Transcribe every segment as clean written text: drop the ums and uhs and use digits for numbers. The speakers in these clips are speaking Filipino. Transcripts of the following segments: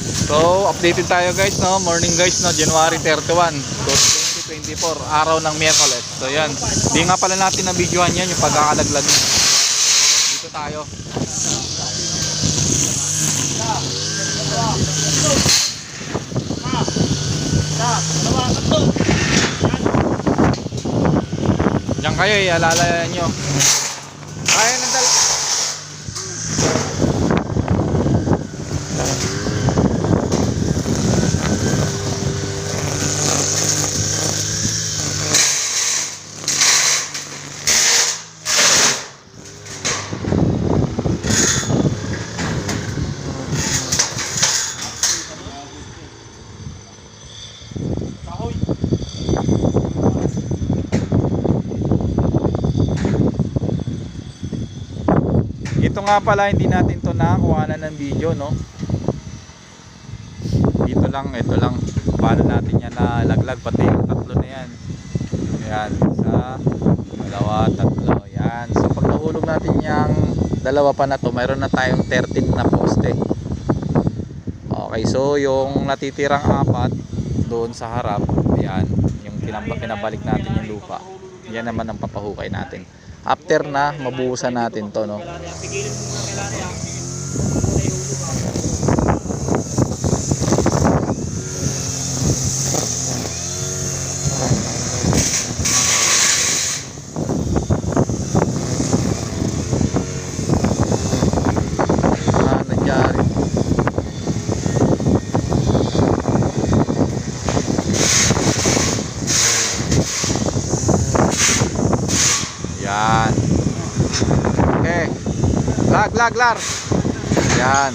So, updated tayo guys, no? Morning guys, no? January 31, 2024, araw ng Miyerkules. So, yan. Di nga pala natin na videohan yan, yung pagkakalaglag. Dito tayo. Diyan kayo, alalayan nyo. Kaya ng dala. Ito nga pala, hindi natin to nakakuhanan ng video, no? Ito lang paano natin yan nalaglag, pati yung tatlo na yan. Ayan, isa, dalawa, tatlo. Ayan, so pag nahulog natin yung dalawa pa na to, mayroon na tayong 13 na poste. Okay, so yung natitirang apat doon sa harap, ayan, yung pinabalik natin yung lupa. Yan naman ang papahukay natin after na mabuhusan natin to, no? Nangyari. Yan. Okay. Lar. Yan.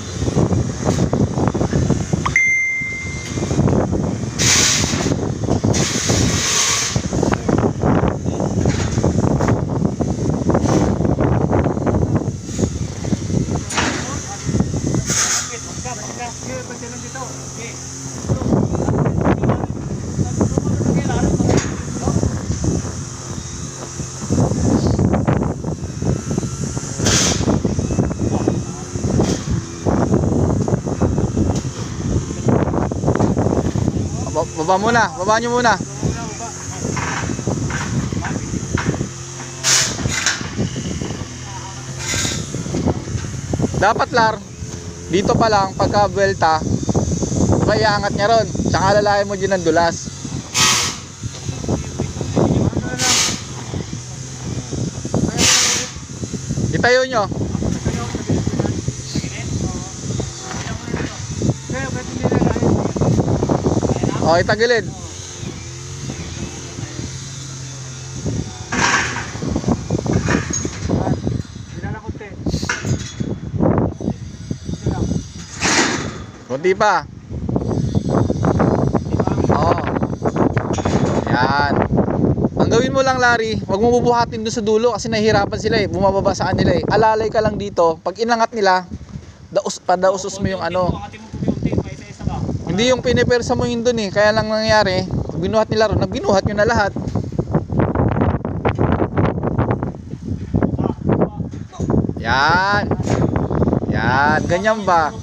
Baba muna, baba nyo muna. Dapat Lar, dito pa lang pagka buwelta, kaya angat niya ron. Tsaka lalayan mo dyan ng dulas. Itayo nyo. O, itagilid. Kunti pa. Oo. Yan. Ang gawin mo lang, Larry, huwag mo bubuhatin doon sa dulo kasi nahihirapan sila eh. Bumababa sa kanila eh. Alalay ka lang dito. Pag inangat nila, padausos mo yung ano. Hindi yung pinipersa mo yun dun eh. Kaya lang nangyari, pag binuhat nila ron, binuhat nyo na lahat. Yan. Yan. Ganyan ba?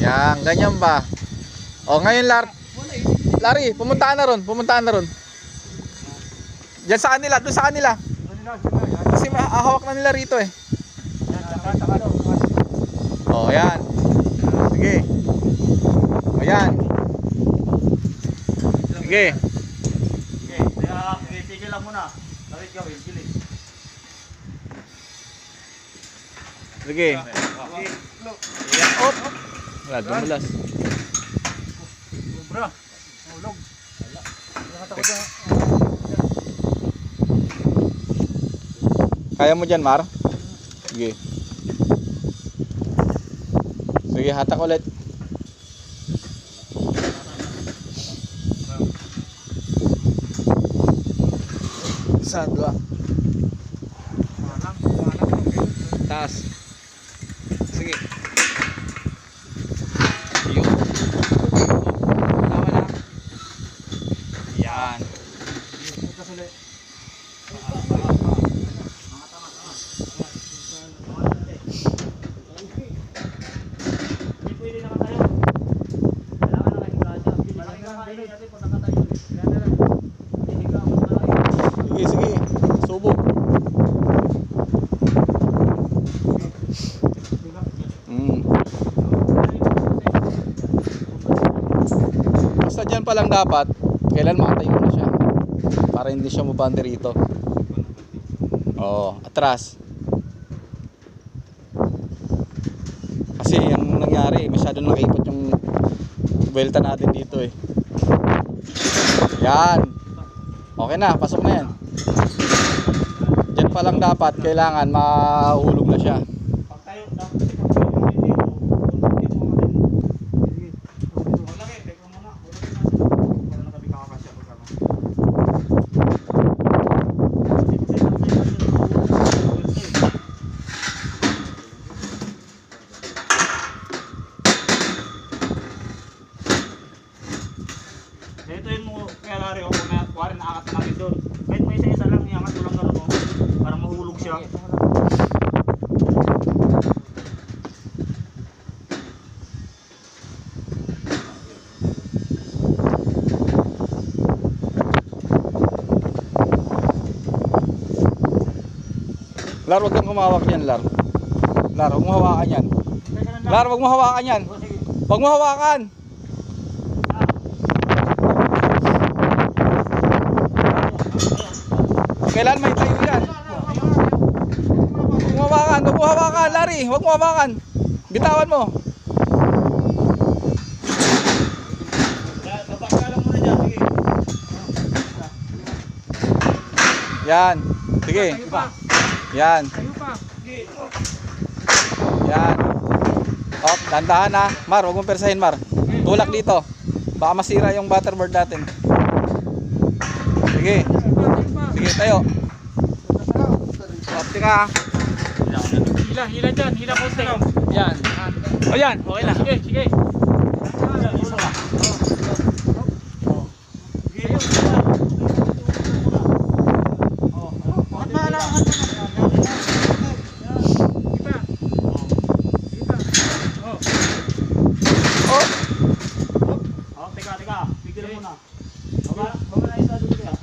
Yan. Ganyan ba? O ngayon Larry, pumuntaan na ron. Diyan sa kanila. Doon sa kanila. Kasi hawak na nila rito eh. O yan. Sige. Ayan. Sige. Tigil lang muna. Lawit gawin, gilid. Sige. Op. Wala, dumulas. Sobra. Ulog. Nakatakot na. Kaya mo dyan, Mar? Sige. Sige, hatak ulit. Saan dua? Taas. Sige. Yun. Wala. Yan. Hindi pwede nakatayo. Hindi natin po nakatayo. Hihiga mo talaga. Sige, sige. Subok. Basta dyan pa lang dapat, kailan makatayo na siya. Para hindi siya mabante rito. Oo, atras. Kasi yung nangyari, masyadong nakipot yung welta natin dito eh. Yan. Okay na, pasok na yan. Diyan pa lang dapat, kailangan mahulog na siya. Pagtayo, dapat kasi pagtayo natin dito. Hindi mo matin. Maglaki, teka muna. Para na kami kakakasya ko kama. Ito yun mo, kaya lari ako na kuwari naakat na namin doon. Kahit may isa-isa lang, iangat mo lang gano'n mo. Para mahulog siya. Lar, wag kang humawak yan, Lar. Lar, wag mo hawakan yan. Lar, wag mo hawakan yan. O, sige. Wag mo hawakan. Kailan may tayo yan? Wag mo hawakan, wag mo hawakan, Larry. Wag mo hawakan. Bitawan mo. Baba ka lang muna dyan, sige. Yan. Sige. Yan. Yan. Oh, dandahan na. Mar, wag mong persahin, Mar. Tulak dito. Baka masira yung butterboard natin. Sige. Sige, tayo. Opti ka. Hila dyan, hila po tayo. Yan. O yan, okay na. Sige, sige. Oh. Oh, teka. Bigyan mo na. Baba na isa dito kaya.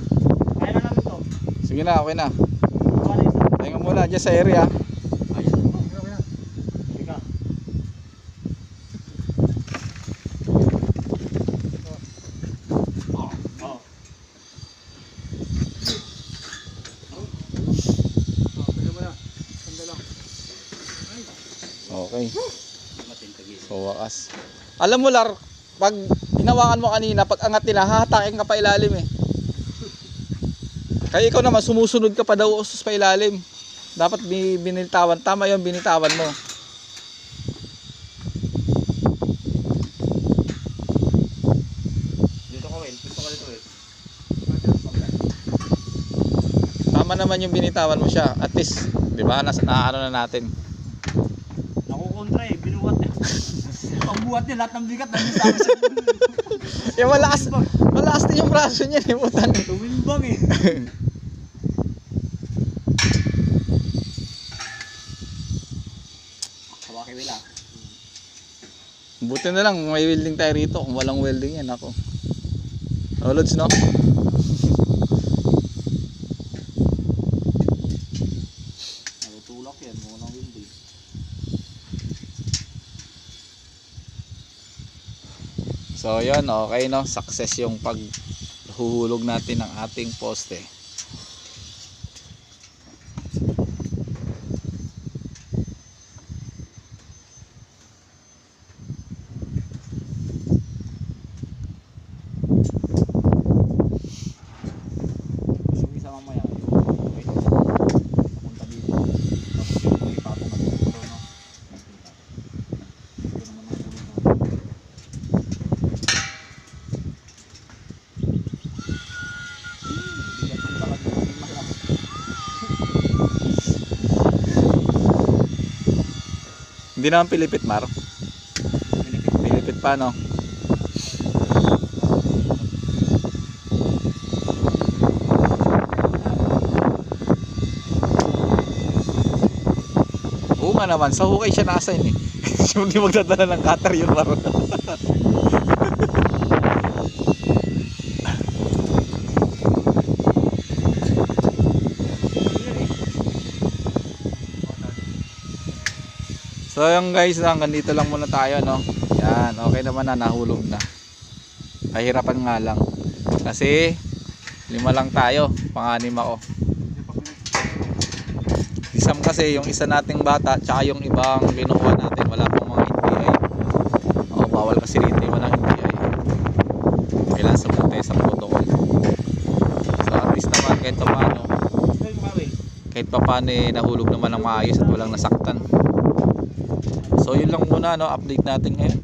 Kaya na namin to. Sige na, okay na. Baba na isa. Tayo muna dyan sa area. Teka. Oh. Okay. So, wakas. Alam mo, Lar, pag hinawakan mo kanina, pag angat nila, hahatakin ka pa ilalim eh. Kaya ikaw naman, sumusunod ka pa daw usos pa ilalim. Dapat binitawan. Tama yung binitawan mo. Dito ko Will. Gusto ko dito Will. Tama naman yung binitawan mo siya. At least, di ba, naano na natin. Nakukontra eh. Binuhat eh. Pagbuhat niya, lahat ng bigat nandun sa akin sa dulo. Eh, malakas din yung braso niya eh, putang. Tumimbang eh. Hawaki Will ah. Buti na lang, may welding tayo rito. Kung walang welding yan, ako. Oh, Lods, no? Natutulak yan. Muna ng windy. So, yun, okay, no? Success yung paghuhulog natin ng ating poste. Yung isa mamaya. Papunta dito. Tapos yung may ipapong na dito. No? Ito naman ang ulo na. Hindi naman pilipit, Mar. Pilipit pa, no? Oo nga naman, sa hukay siya na-assign eh. Hindi magdadala ng cutter yun, Mar. So yung guys, hanggang dito lang muna tayo, no. Yan, okay naman na, nahulog na. Kahirapan nga lang. Kasi 5 lang tayo, pang-anim ako. Isam kasi yung isa nating bata, tsaka yung ibang kinukuha natin, wala pang mga NBI. O, bawal kasi rito yung walang NBI. Kailangan sumunod tayo sa protocol. So at least naman kahit pa paano, nahulog naman ng maayos at walang nasaktan. So yun lang muna, no, update natin ngayon.